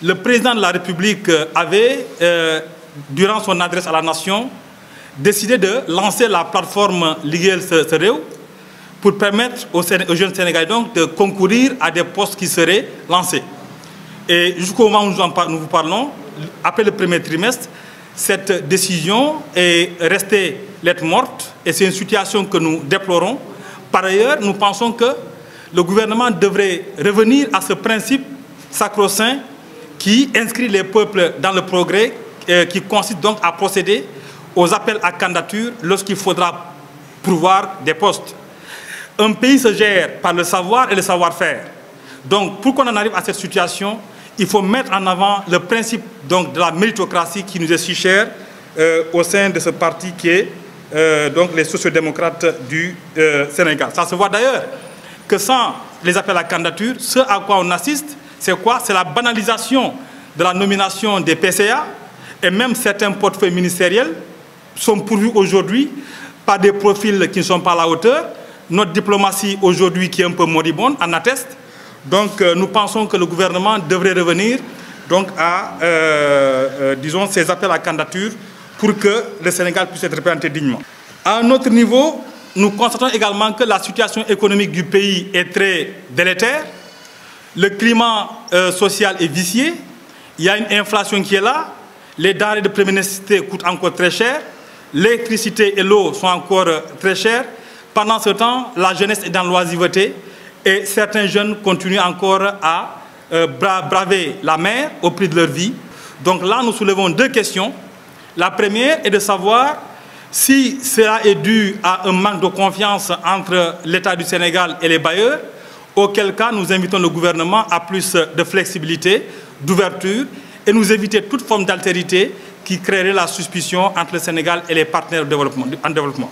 le président de la République avait, durant son adresse à la nation, décidé de lancer la plateforme Liggéeyal sa réew pour permettre aux jeunes Sénégalais donc de concourir à des postes qui seraient lancés. Et jusqu'au moment où nous vous parlons, après le premier trimestre, cette décision est restée lettre morte et c'est une situation que nous déplorons. Par ailleurs, nous pensons que le gouvernement devrait revenir à ce principe sacro-saint qui inscrit les peuples dans le progrès, qui consiste donc à procéder aux appels à candidature lorsqu'il faudra pourvoir des postes. Un pays se gère par le savoir et le savoir-faire. Donc, pour qu'on en arrive à cette situation, il faut mettre en avant le principe donc, de la méritocratie qui nous est si cher au sein de ce parti qui est donc les sociodémocrates du Sénégal. Ça se voit d'ailleurs que sans les appels à candidature, ce à quoi on assiste, c'est quoi? C'est la banalisation de la nomination des PCA et même certains portefeuilles ministériels sont pourvus aujourd'hui par des profils qui ne sont pas à la hauteur. Notre diplomatie aujourd'hui qui est un peu moribonde en atteste. Donc nous pensons que le gouvernement devrait revenir donc, à disons, ces appels à candidature pour que le Sénégal puisse être représenté dignement. À un autre niveau, nous constatons également que la situation économique du pays est très délétère. Le climat social est vicié. Il y a une inflation qui est là. Les denrées de première nécessité coûtent encore très cher. L'électricité et l'eau sont encore très chères. Pendant ce temps, la jeunesse est dans l'oisiveté. Et certains jeunes continuent encore à braver la mer au prix de leur vie. Donc là, nous soulevons deux questions. La première est de savoir si cela est dû à un manque de confiance entre l'État du Sénégal et les bailleurs, auquel cas nous invitons le gouvernement à plus de flexibilité, d'ouverture, et nous éviter toute forme d'altérité qui créerait la suspicion entre le Sénégal et les partenaires en développement.